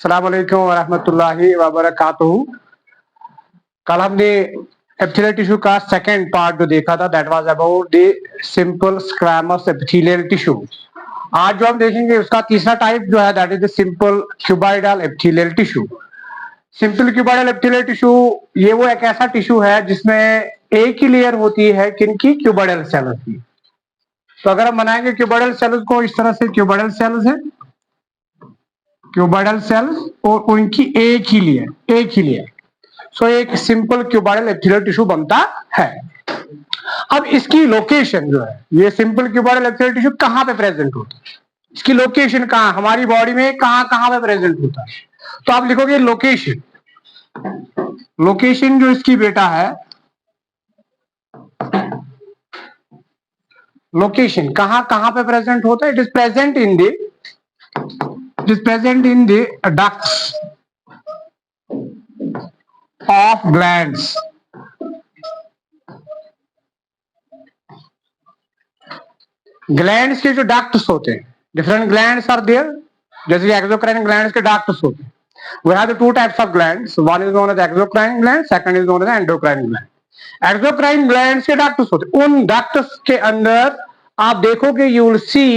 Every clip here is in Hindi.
अस्सलाम वालेकुम वरहमतुल्लाहि वबरकातुहू। कल हमने एपिथेलियल टिश्यू का सेकंड पार्ट जो देखा था that was about the simple squamous epithelial tissue. आज जो हम देखेंगे उसका तीसरा टाइप जो है that is the simple cuboidal epithelial tissue. Simple cuboidal epithelial tissue ये वो एक ऐसा टिश्यू है जिसमें एक ही लेयर होती है किनकी, क्यूबॉइडल सेल्स की। तो अगर हम बनाएंगे क्यूबॉइडल सेल्स को इस तरह से, क्यूबॉइडल सेल्स है, क्यूबॉइडल सेल्स और उनकी एक ही लेयर सो एक सिंपल क्यूबॉइडल एपिथेलियल टिश्यू बनता है। अब इसकी लोकेशन जो है, ये सिंपल क्यूबॉइडल एपिथेलियल टिश्यू कहां पे प्रेजेंट होता है, इसकी लोकेशन कहां, हमारी बॉडी में कहां कहां पे प्रेजेंट होता है। तो आप लिखोगे लोकेशन, लोकेशन जो इसकी बेटा है, लोकेशन कहां कहां पे प्रेजेंट होता है, it is present in the ducts of glands. Glands के जो डक्ट्स होते हैं, डिफरेंट ग्लैंड्स आर देयर, जैसे एक्सोक्राइन ग्लैंड्स के डक्ट्स होते हैं। We have the two types of glands. One is known as exocrine gland, second is known as endocrine gland. Exocrine glands के डक्ट्स होते हैं, उन डक्ट्स के अंदर आप देखोगे you will see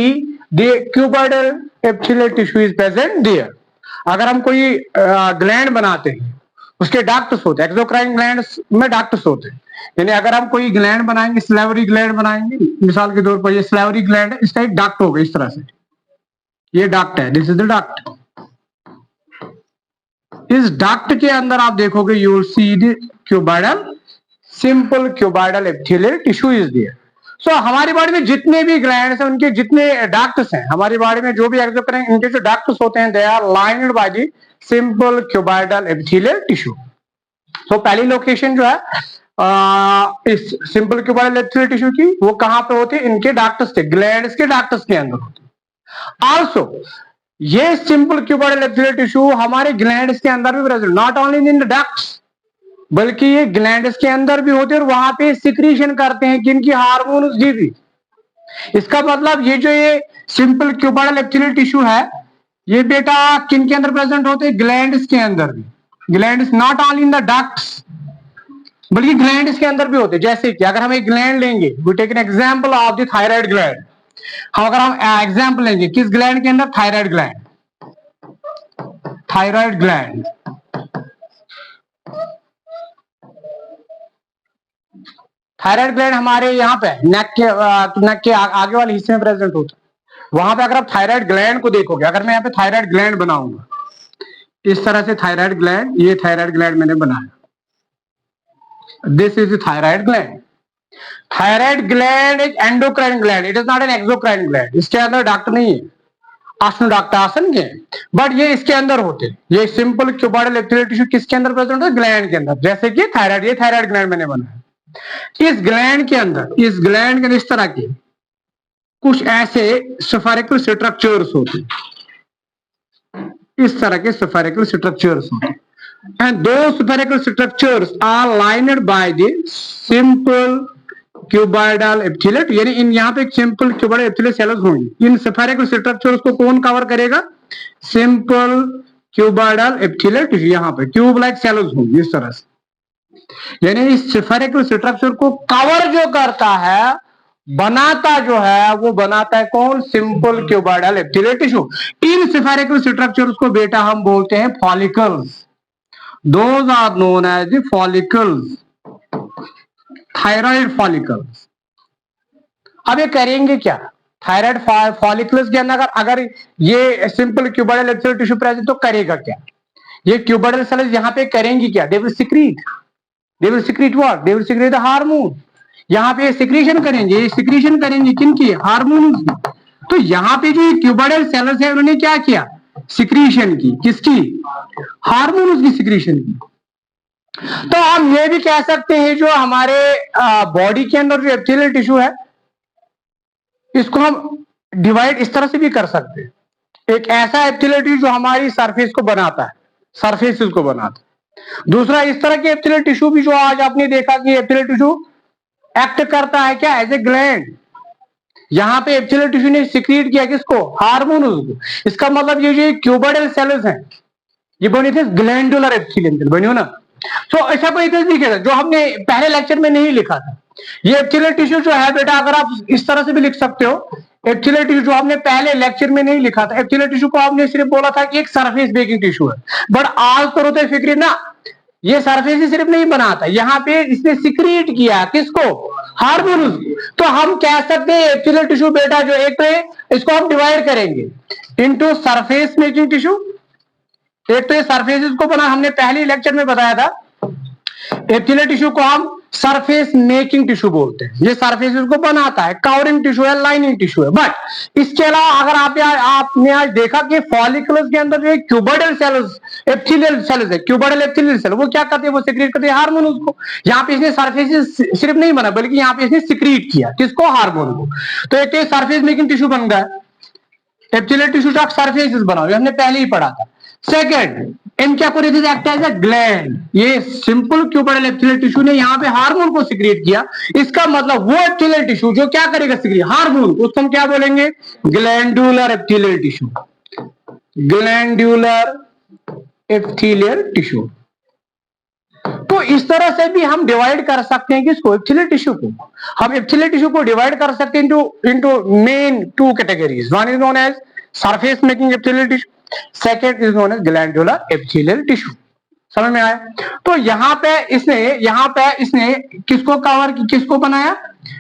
the cuboidal epithelial tissue is present there. अगर हम कोई ग्लैंड बनाते हैं उसके डक्ट्स होते हैं, एक्सोक्राइन ग्लैंड्स में डक्ट्स होते हैं। यानी अगर हम कोई ग्लैंड बनाएंगे, स्लेवरी ग्लैंड बनाएंगे, मिसाल के तौर पर ये स्लेवरी ग्लैंड है, इसका एक डक्ट होगा इस तरह से, ये डक्ट है, दिस इज द डक्ट। इस डक्ट के अंदर आप देखोगे you will see the cuboidal, simple cuboidal epithelial tissue is there. So हमारी बॉडी में जितने भी ग्लैंड्स हैं उनके जितने डक्ट्स हैं, हमारी बॉडी में जो भी एक्सोक्राइन इनके जो डक्ट्स होते हैं, they are lined by the simple cuboidal epithelial tissue. So पहली लोकेशन जो है इस सिंपल क्यूबॉइडल एपिथेलियल टिश्यू की, वो कहां पे होते हैं, इनके डक्ट्स के, ग्लैंड्स के डक्ट्स के अंदर होते हैं। आल्सो ये सिंपल क्यूबॉइडल एपिथेलियल टिश्यू हमारे ग्लैंड्स के अंदर भी present, not only in the ducts, बल्कि ये ग्लैंड्स के अंदर भी होते हैं और वहां पे सिक्रीशन करते हैं किनकी, हार्मोन्स की भी। इसका मतलब ये जो ये सिंपल क्यूबॉइडल एपिथेलियल टिश्यू है, ये बेटा किन के अंदर प्रेजेंट होते हैं, ग्लैंड्स के अंदर भी। Glands not only in the ducts, बल्कि ग्लैंड्स के अंदर भी होते हैं। जैसे कि अगर हम एक ग्लैंड लेंगे, we take an example of the thyroid gland. अगर हम एग्जांपल लेंगे किस ग्लैंड के अंदर, thyroid gland, thyroid gland. Thyroid gland हमारे यहाँ पे नेक के आगे वाले हिस्से में प्रेजेंट होता है। वहां पे अगर आप थायराइड ग्लैंड को देखोगे, अगर मैं यहाँ पे थायराइड ग्लैंड बनाऊंगा इस तरह से, थायराइड ग्लैंड, ये थायराइड ग्लैंड मैंने बनाया, this is thyroid gland. Thyroid gland एक endocrine gland, it is not an exocrine gland. इसके अंदर डक्ट नहीं है, आसन डक्ट आसन के, बट ये इसके अंदर होते हैं। ये सिंपल क्यूबॉइडल एपिथेलियल टिश्यू किसके अंदर प्रेजेंट होता है, ग्लैंड के अंदर। जैसे कि थायराइड, ये थायराइड ग्लैंड मैंने बनाया। इस ग्लैंड के अंदर, इस ग्लैंड के इस तरह के कुछ ऐसे स्फेरिकल स्ट्रक्चर्स होते हैं, इस तरह के स्फेरिकल स्ट्रक्चर्स होते हैं। And those spherical structures are lined by the simple cuboidal epithelial, यानी इन यहाँ पे सिंपल क्यूबॉइडल एपिथेलियल सेल्स होंगी। इन स्फेरिकल स्ट्रक्चर्स को कौन कवर करेगा, सिंपल क्यूबॉइडल एपिथेलियल टिश्यू। यहाँ पे क्यूब लाइक सेल्स होंगी इस तरह से, यानी इस स्फेरिकल स्ट्रक्चर को कवर जो करता है, बनाता जो है, वो बनाता है कौन, simple cuboidal epithelial tissue. In spherical structures को बेटा हम बोलते हैं follicles. Those are known as the follicles, thyroid follicles. अब ये करेंगे क्या, थायराइड फॉलिकल्स के अंदर अगर ये simple cuboidal epithelial tissue present तो करेगा क्या, ये क्यूबॉइडल सेल्स यहाँ पे करेंगी क्या, they will secrete what, they will secrete the hormone. यहाँ पे सिक्रीशन करेंगे, ये सिक्रीशन करेंगे किनकी, हार्मोन्स की। तो यहाँ पे जो क्यूबॉइडल सेल्स है उन्होंने क्या किया, सिक्रीशन की, किसकी, हार्मोन्स की सिक्रीशन की। तो हम ये भी कह सकते हैं जो हमारे बॉडी के अंदर जो एपिथेलियल टिश्यू है, इसको हम डिवाइड इस तरह से भी कर सकते हैं। एक ऐसा एपिथेलियल टिश्यू जो हमारी सरफेस को बनाता है, सरफेसेस को बनाता है। दूसरा इस तरह के एपिथेलियल टिश्यू भी जो आज आपने देखा कि एपिथेलियल टिश्यू एक्ट करता है क्या, एज ए ग्लैंड। यहाँ पे एपिथेलियल टिश्यू ने सिक्रीट किया किसको, हार्मोन्स को। इसका मतलब ये जो क्यूबॉइडल सेल्स हैं, ये बनी थी ग्लैंडुलर एपिथेलियम सेल, बनी हो ना। तो ऐसा कोई दिखेगा जो हमने पहले लेक्चर में नहीं लिखा था। ये एपिथेलियल टिश्यू जो है बेटा, अगर आप इस तरह से भी लिख सकते हो, एपिथेलियल टिश्यू जो आपने पहले लेक्चर में नहीं लिखा था, एपिथेलियल टिश्यू को आपने सिर्फ बोला था कि एक सरफेस बेकिंग टिश्यू है, बट आज तो होते फिक्री ना, ये सरफेस ही सिर्फ नहीं बनाता, यहाँ पे इसने सिक्रीट किया किसको, हार्मोन। तो हम कह सकते हैं एपिथेलियल टिश्यू बेटा जो एक तो इसको हम डिवाइड करेंगे इनटू सरफेस मेकिंग टिश्यू, एक तो ये सरफेस को बना, हमने पहले लेक्चर में बताया था एपिथेलियल टिश्यू को हम सरफेस मेकिंग टिश्यू बोलते हैं, ये सरफेस को बनाता है, कवरिंग टिश्यू है, लाइनिंग टिश्यू है। बट इसके अलावा अगर आपने आज देखा कि फॉलिकुलस के अंदर जो क्यूबोइडल सेल्स, एपिथेलियल सेल्स है, क्यूबोइडल एपिथेलियल सेल, वो क्या करते हैं, वो सिक्रीट करते हैं हार्मोन को। यहाँ पे इसने सरफेस सिर्फ नहीं बना, बल्कि यहाँ पे इसने सिक्रीट किया किसको, हार्मोन को। तो एक सरफेस मेकिंग टिश्यू बन गया, एपिथेलियल टिश्यू का सरफेस बनाओ, हमने पहले ही पढ़ा था। सेकंड, इनका एक्ट एज अ ग्लैंड, ये सिंपल क्यूबोइडल एपिथेलियल टिश्यू ने यहाँ पे हार्मोन को सिक्रिएट किया। इसका मतलब वो एपिथेलियल टिश्यू जो क्या करेगा, सिक्रिएट हार्मोन, उसको हम क्या बोलेंगे, glandular epithelial tissue, glandular epithelial tissue. तो इस तरह से भी हम डिवाइड कर सकते हैं किसको, एपिथेलियल टिश्यू को। हम एपिथेलियल टिश्यू को डिवाइड कर सकते हैं into main two categories, one is known as surface making epithelial tissue, second is known as glandular epithelial tissue. समझ में आया। तो यहाँ पे इसने किसको कवर, किसको बनाया,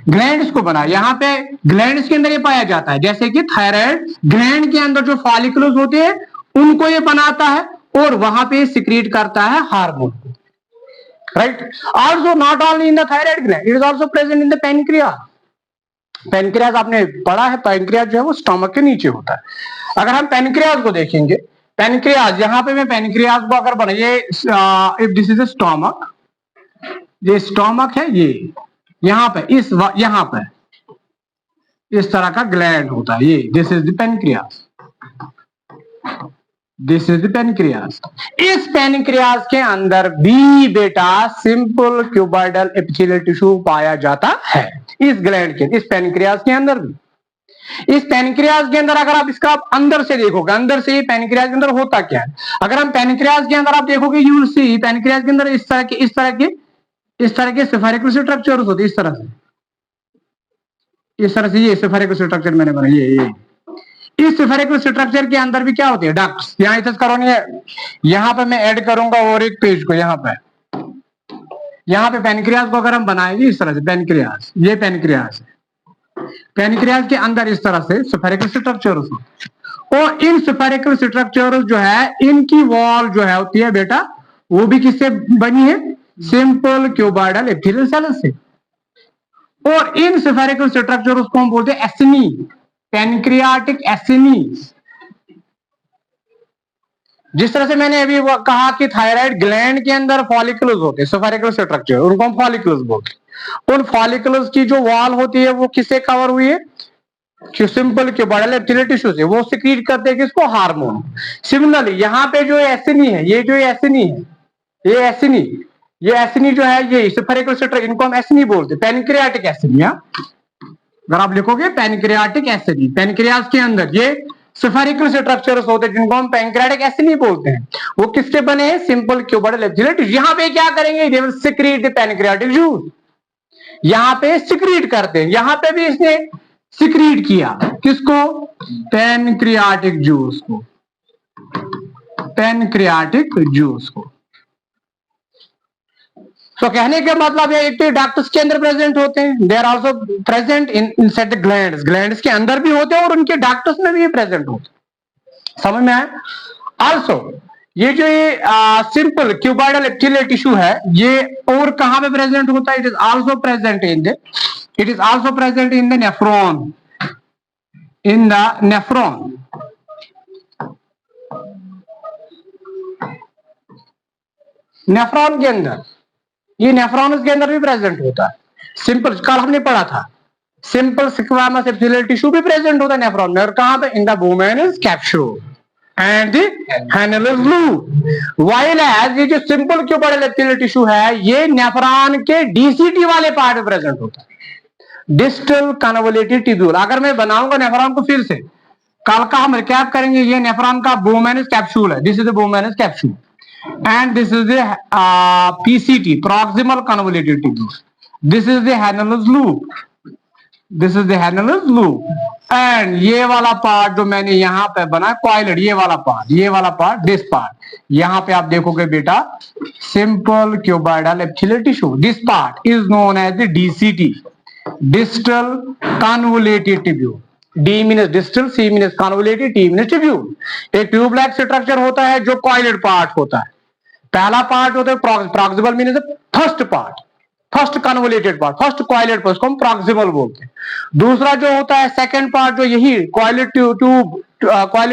ग्लैंड्स को बनाया। यहाँ पे ग्लैंड्स के अंदर ये पाया जाता है, जैसे कि थायराइड ग्लैंड के अंदर जो फॉलिकुलस होते हैं उनको ये बनाता है और वहां पे सिक्रीट करता है हार्मोन को, right. Also not only in the thyroid gland, it is also present in the pancreas. Pancreas आपने पढ़ा है, पैनक्रियाज जो है वो स्टमक के नीचे होता है। अगर हम पैनक्रियाज को देखेंगे, पैनक्रियाज यहाँ पे मैं पैनक्रियाज को अगर बनाइए, इफ दिस इज स्टमक, ये स्टमक है, ये यहाँ पे यहाँ पे इस तरह का ग्लैंड होता है, ये this is the pancreas, this is the pancreas. इस पैनक्रियाज के अंदर भी बेटा सिंपल क्यूबोइडल एपिथेलियल टिश्यू पाया जाता है, इस ग्लैंड के, इस पैनक्रियाज के अंदर भी। इस पैनक्रियाज के अंदर अगर आप इसका अंदर से देखोगे, अंदर से ये पैनक्रियाज के अंदर होता क्या है, अगर हम पैनक्रियाज के अंदर आप देखोगे, यू विल सी पैनक्रियाज के अंदर इस तरह के सेफेरिकल स्ट्रक्चर्स होते हैं, इस तरह से ये सेफेरिकल स्ट्रक्चर मैंने बनाया, ये इस सेफेरिकल स्ट्रक्चर के अंदर भी क्या होती है, डक्ट्स। यहाँ इस करो नहीं है, यहाँ पे मैं ऐड करूंगा और एक पेज को, यहाँ पे पैनक्रियाज को अगर हम बनाएंगे इस तरह से, पैनक्रियाज, ये पैनक्रियाज है, पैनक्रियाज के अंदर इस तरह से सेफेरिकल स्ट्रक्चर्स हो, और इन सेफेरिकल स्ट्रक्चर्स जो है इनकी वॉल जो है होती है बेटा, वो भी किससे बनी है, सिंपल क्यूबोइडल एपिथेलियल सेल से। और इन सेफेरिकल स्ट्रक्चर्स को हम बोलते हैं एसिनी, पैनक्रियाटिक एसिनी। जिस तरह से मैंने अभी कहा कि थायराइड ग्लैंड के अंदर फॉलिकुलस होते हैं, सेफेरिकल स्ट्रक्चर, उनको हम फॉलिकुलस बोलते हैं। उन फॉलिकुलस की जो वॉल होती है वो किससे कवर हुई है, सिंपल क्यूबोइडल एपिथेलियल टिश्यू से, वो सिक्रीट करते हैं किसको, हार्मोन। सिमिलरली यहाँ पे जो एसिनी है, ये जो एसिनी है, ये एसिनी जो है, ये सेफेरिकल स्ट्रक्चर, इनको हम एसिनी बोलते हैं, पैनक्रियाटिक एसिनी। अगर आप लिखोगे पैनक्रियाटिक एसिनी, पैनक्रियाज के अंदर ये सेफेरिकल स्ट्रक्चर्स होते हैं जिनको हम पैनक्रियाटिक एसिनी बोलते हैं, वो किसके बने हैं, सिंपल क्यूबोइडल एपिथेलियल टिश्यू। यहाँ पे क्या करेंगे, they will secrete the pancreatic juice, यहाँ पे सिक्रीट करते हैं। यहाँ पे भी इसने सिक्रीट किया किसको, पैनक्रियाटिक जूस को, पैनक्रियाटिक जूस को। तो कहने का मतलब है, एक तो डक्ट्स के अंदर प्रेजेंट होते हैं, they are also present inside the glands, glands के अंदर भी होते हैं और उनके डक्ट्स में भी प्रेजेंट होते हैं। समझ में आया। आल्सो ये जो ये सिंपल क्यूबोइडल एपिथेलियल टिश्यू है, ये और कहां पे प्रेजेंट होता है, it is also present in the nephron, in the nephron. Nephron के अंदर, ये नेफ्रॉन्स के अंदर भी प्रेजेंट होता है। सिंपल, कल हमने पढ़ा था, सिंपल स्क्वामस एपिथेलियल टिश्यू भी प्रेजेंट होता है नेफ्रॉन में, और कहां पे, in the Bowman's capsule and the Henle's loop. While as ये जो सिंपल क्यूबोइडल एपिथेलियल टिश्यू है, ये नेफ्रॉन के डीसीटी वाले पार्ट में प्रेजेंट होता है, डिस्टल कन्वोल्यूटेड ट्यूब्यूल। अगर मैं बनाऊंगा नेफ्रॉन को फिर से, कल का हम रिकैप करेंगे। ये नेफ्रॉन का बोमेनस कैप्सूल है, this is the Bowman's capsule, and this is the PCT, proximal convoluted tubule. This is the Henle's loop. This is the Henle's loop. And ये वाला पार्ट जो मैंने यहाँ पे बना कॉइलेड, ये वाला पार्ट, दिस पार्ट, यहाँ पे आप देखोगे बेटा simple cuboidal epithelial tissue. This part is known as the DCT, distal convoluted tubule. D means distal, C means convoluted, T means tubule. एक ट्यूब लाइक स्ट्रक्चर होता है जो कॉइलेड पार्ट होता है. पहला पार्ट होता है proximal means first part, first convoluted part, first coiled part, उसको हम प्रॉक्सिमल बोलते हैं. दूसरा जो होता है सेकंड पार्ट, जो यही कॉइलेड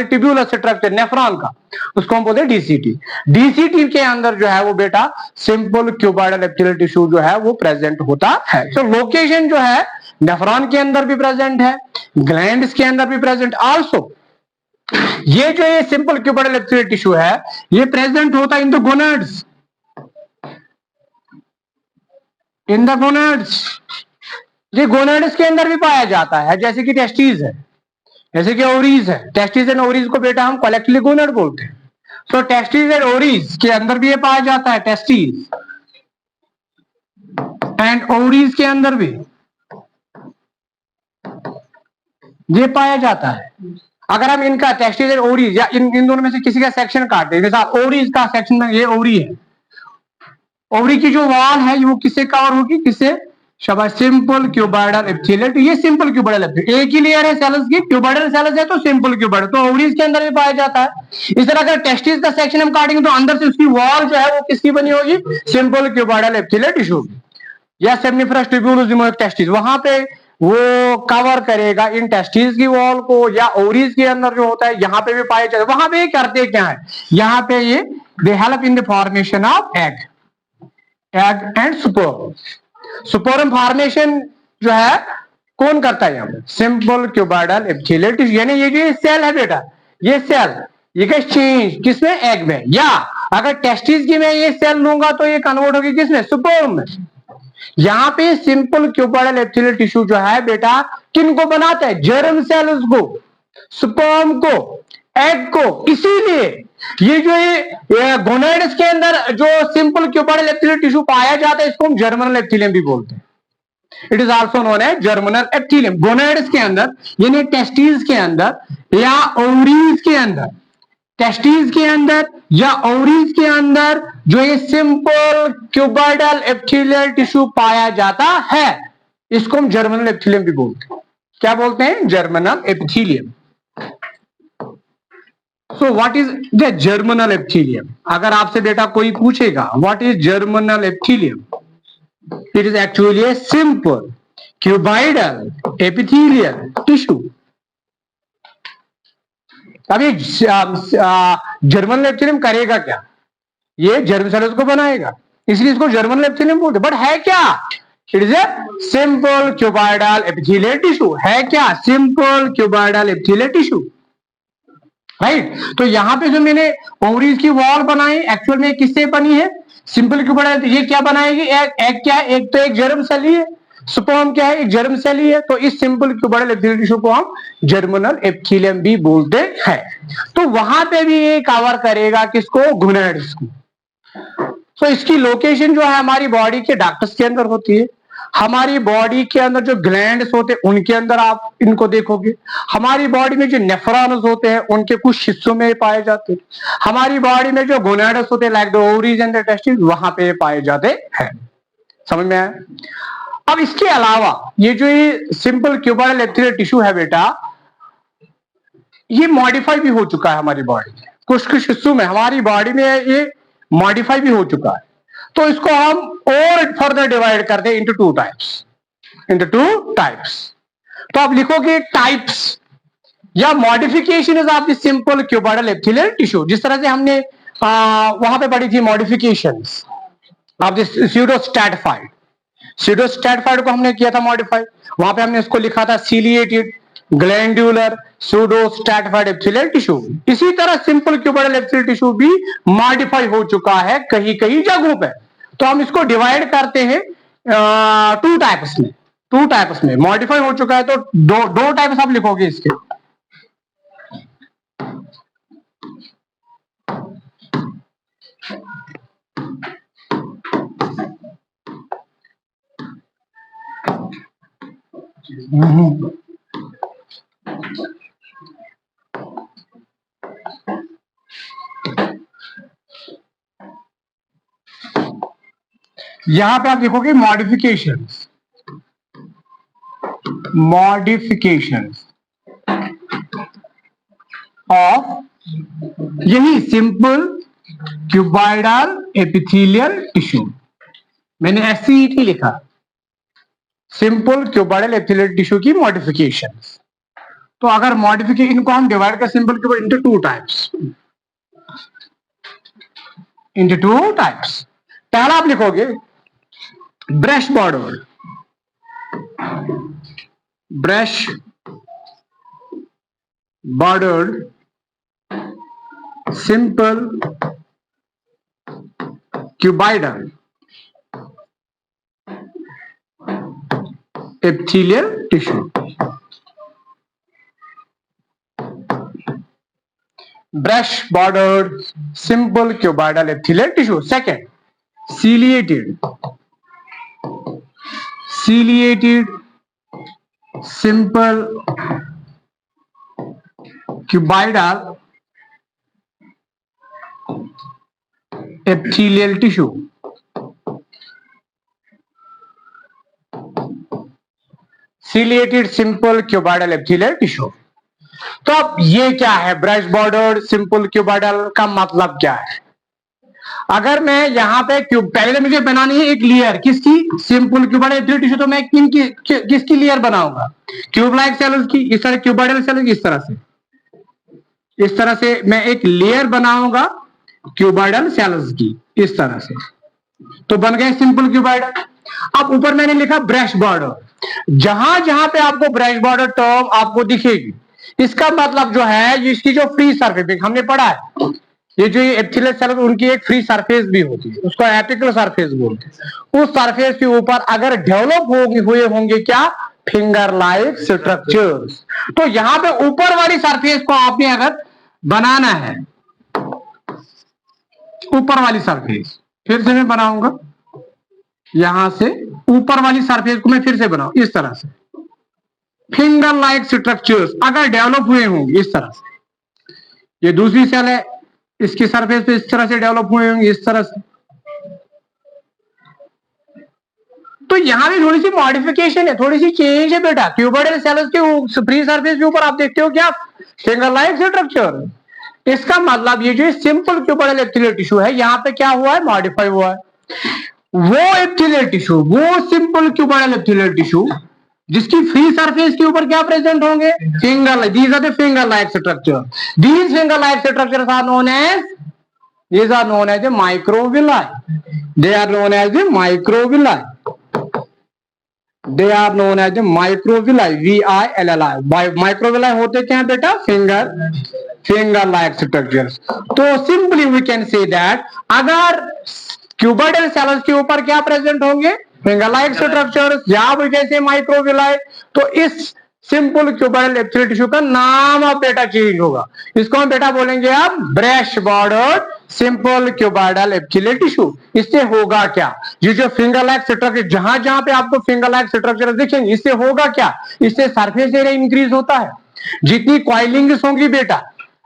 ट्यूब्यूलर स्ट्रक्चर नेफ्रॉन का, उसको हम बोलते हैं DCT. DCT के अंदर जो है वो बेटा सिंपल क्यूबॉइडल एपिथेलियल टिश्यू जो है वो प्रेजेंट होता है. तो लोकेशन जो है नेफ्रॉन के अंदर भी प्रेजेंट है, ग्लैंड्स के अंदर भी प्रेजेंट. आल्सो ये जो ये सिंपल क्यूबॉइडल एपिथेलियल टिश्यू है ये प्रेजेंट होता है in the gonads, in the gonads. ये गोनाड्स के अंदर भी पाया जाता है, जैसे कि टेस्टिस है, जैसे कि ओवरीज है. टेस्टिस एंड ओवरीज को बेटा हम कलेक्टिवली गोनाड बोलते हैं. सो टेस्टिस एंड ओवरीज के अंदर भी ये पाया जाता है, टेस्टिस एंड ओवरीज के अंदर भी ये पाया जाता है. अगर हम इनका टेस्टिस एंड ओवरीज या इन दोनों में से किसी का सेक्शन काट दें, जैसे ओवरीज का सेक्शन में ये ओवरी है, ओवरी की जो वॉल है वो किससे कवर होगी, किससे, शाबाश, सिंपल क्यूबॉइडल एपिथेलियल. ये सिंपल क्यूबॉइडल एपिथेलियल, एक ही लेयर है सेल्स की, क्यूबॉइडल सेल्स है तो सिंपल क्यूबॉइडल, तो ओवरीज के अंदर भी पाया जाता है. इस तरह अगर टेस्टिस का सेक्शन हम काटेंगे तो अंदर से उसकी वॉल जो है वो किसकी बनी होगी, सिंपल क्यूबॉइडल एपिथेलियल टिश्यू की. या सेमिनिफरस ट्यूब्यूल टेस्टिस, वहां पे वो कवर करेगा इन टेस्टिस की वॉल को. या ओवरीज के अंदर जो होता है यहाँ पे भी पाया जाता है. वहां पे करते क्या है, यहाँ पे ये they help in the formation of egg and sperm. Sperm formation जो है कौन करता है यहाँ पे, सिंपल क्यूबॉइडल एपिथेलियल टिश्यू. यानी ये जो सेल है बेटा, ये सेल ये क्या चेंज किसमें, एग में. या अगर टेस्टिस की मैं ये सेल लूंगा तो ये कन्वर्ट होगी किसमें, स्पर्म में. यहाँ पे सिंपल क्यूबॉइडल एपिथेलियल टिश्यू जो है बेटा किन को बनाता है, जर्म सेल्स को, स्पर्म को, एग को. इसीलिए ये जो ये गोनाड्स के अंदर जो सिंपल क्यूबॉइडल एपिथेलियल टिश्यू पाया जाता है इसको हम जर्मिनल एपिथेलियम भी बोलते हैं. It is also known as germinal epithelium. Gonads के अंदर यानी टेस्टिस के अंदर या ओवरीज के अंदर, टेस्टिस के अंदर या ओवरीज के अंदर जो ये सिंपल क्यूबॉइडल एपिथेलियल टिश्यू पाया जाता है इसको हम जर्मिनल एपिथेलियम भी बोलते हैं. क्या बोलते हैं, germinal epithelium. So what is the germinal epithelium? अगर आपसे बेटा कोई पूछेगा what is germinal epithelium, it is actually a simple cuboidal epithelial tissue. अब ये जर्मिनल एपिथेलियम करेगा क्या, ये जर्म सेल्स को बनाएगा, इसलिए इसको जर्मिनल एपिथेलियम बोलते हैं. बट है क्या, it is a simple cuboidal epithelial tissue. है क्या, simple cuboidal epithelial tissue, right. तो यहाँ पे जो मैंने ओवरीज की वॉल बनाई एक्चुअल में किससे बनी है, सिंपल क्यूबॉइडल. ये क्या बनाएगी, एग क्या है, एक तो एक जर्म सेल ही है, स्पर्म क्या है, एक जर्म सेल ही है. तो इस सिंपल क्यूबॉइडल एपिथेलियल टिश्यू को हम जर्मिनल एपिथेलियम भी बोलते हैं. तो वहां पे भी ये कवर करेगा किसको, गोनाड्स को. तो इसकी लोकेशन जो है हमारी बॉडी के डक्ट्स के अंदर होती है. हमारी बॉडी के अंदर जो ग्लैंड्स होते हैं उनके अंदर आप इनको देखोगे. हमारी बॉडी में जो नेफ्रॉन्स होते हैं उनके कुछ हिस्सों में पाए जाते हैं. हमारी बॉडी में जो गोनाड्स होते हैं like the ovaries and the testis वहां पे पाए जाते हैं. समझ में आया. अब इसके अलावा ये जो ये सिंपल क्यूबॉइडल एपिथेलियल टिश्यू है बेटा ये मॉडिफाई भी हो चुका है हमारी बॉडी में. कुछ कुछ हिस्सों में हमारी बॉडी में ये मॉडिफाई भी हो चुका है. तो इसको हम और फर्दर डिवाइड कर दे इनटू टू टाइप्स. तो आप लिखोगे टाइप्स या modification of the simple cuboidal epithelial tissue. जिस तरह से हमने वहां पे पढ़ी थी मॉडिफिकेशंस ऑफ द स्यूडोस्टैटिफाइड. स्यूडोस्टैटिफाइड को हमने किया था मॉडिफाई, वहां पे हमने इसको लिखा था सीलिएटेड ग्लैंडुलर स्यूडोस्टैटिफाइड एपिथेलियल टिश्यू. इसी तरह सिंपल क्यूबॉइडल एपिथेलियल टिश्यू भी मॉडिफाई हो चुका है कहीं कहीं जगहों पे. तो हम इसको डिवाइड करते हैं टू टाइप्स में. मॉडिफाई हो चुका है तो दो टाइप्स आप लिखोगे इसके. यहां पे आप देखोगे मॉडिफिकेशंस, ऑफ यही सिंपल क्यूबाइडल एपिथेलियल टिश्यू, मैंने SCET लिखा, सिंपल क्यूबाइडल एपिथेलियल टिश्यू की मॉडिफिकेशंस। तो अगर मॉडिफिकेशन, इनको हम डिवाइड कर simple cuboidal into two types. पहला आप लिखोगे brush bordered simple cuboidal epithelial tissue. Brush bordered simple cuboidal epithelial tissue. Second, ciliated simple cuboidal epithelial tissue। ciliated simple cuboidal epithelial tissue। तो अब ये क्या है, ब्रश बॉर्डर्ड सिंपल क्यूबाइडल का मतलब क्या है? अगर मैं यहाँ पे पहले मुझे बनानी है एक लेयर, किसकी? Simple cuboidal epithelial tissue. तो मैं किसकी लेयर बनाऊंगा? क्यूब लाइक सेल्स की। इस तरह क्यूबाइडल सेल्स, इस तरह से मैं एक लेयर बनाऊंगा क्यूबाइडल सेल्स की, इस तरह से। तो बन गए सिंपल क्यूबाइडल। अब ऊपर मैंने लिखा ब्रश बॉर्डर। जहां जहां पे आपको ब्रश बॉर्डर टर्म आपको दिखेगी, इसका मतलब जो है, इसकी जो फ्री सरफेस हमने पढ़ा है, ये जो एपिथेलियल सेल उनकी एक फ्री सरफेस भी होती है, उसको एपिकल सरफेस बोलते हैं। उस सरफेस के ऊपर अगर डेवलप हुए होंगे क्या? Finger like structures. तो यहां पे ऊपर वाली सरफेस को आपने अगर बनाना है, ऊपर वाली सरफेस फिर से मैं बनाऊंगा, यहां से ऊपर वाली सरफेस को मैं फिर से बनाऊं इस तरह से, फिंगर लाइक स्ट्रक्चर्स अगर डेवलप हुए होंगे इस तरह से। ये दूसरी सेल है, इसकी सरफेस पे इस तरह से डेवलप हुए होंगे, इस तरह से। तो यहां भी थोड़ी सी मॉडिफिकेशन है, थोड़ी सी चेंज है बेटा। क्यूबाइडल सेल्स के फ्री सरफेस के ऊपर आप देखते हो क्या? Finger like structure. इसका मतलब ये जो सिंपल क्यूबाइडल एपिथेलियल टिश्यू है, यहां पे क्या हुआ है? मॉडिफाई हुआ है। वो एपिथेलियल टिश्यू, वो सिंपल क्यूबाइडल एपिथेलियल टिश्यू जिसकी फ्री सरफेस के ऊपर क्या प्रेजेंट होंगे? Finger. These are the finger like structure. These finger like structures are known as, these are known as the microvilli। they are known as the microvilli। they are known as the microvilli, VILLI। microvilli होते क्या है बेटा? finger like structures। तो simply we can say that अगर क्यूबाइडल सेल्स के ऊपर क्या प्रेजेंट होंगे? फिंगर लाइक स्ट्रक्चर्स, या वी कैन से माइक्रोविलाई। तो इस सिंपल क्यूबाइडल एपिथेलियल टिश्यू का नाम अब बेटा चेंज होगा। इसको हम बेटा बोलेंगे अब brush bordered simple cuboidal epithelial tissue. इससे होगा क्या? ये जो फिंगर लाइक स्ट्रक्चर, जहां जहां पे आपको फिंगर लाइक स्ट्रक्चर दिखेंगे, इससे होगा क्या? इससे सरफेस एरिया इंक्रीज होता है। जितनी कॉइलिंग्स होंगी बेटा,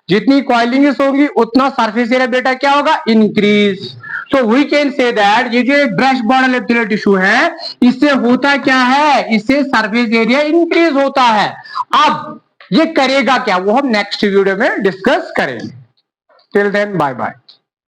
जितनी कॉइलिंग्स होंगी उतना सरफेस एरिया बेटा क्या होगा? Increase. So we can say that ये जो ब्रश बॉर्डर एपिथेलियल टिश्यू है, इससे होता क्या है? इससे सरफेस एरिया इंक्रीज होता है। अब ये करेगा क्या, वो हम नेक्स्ट वीडियो में डिस्कस करेंगे। Till then bye bye.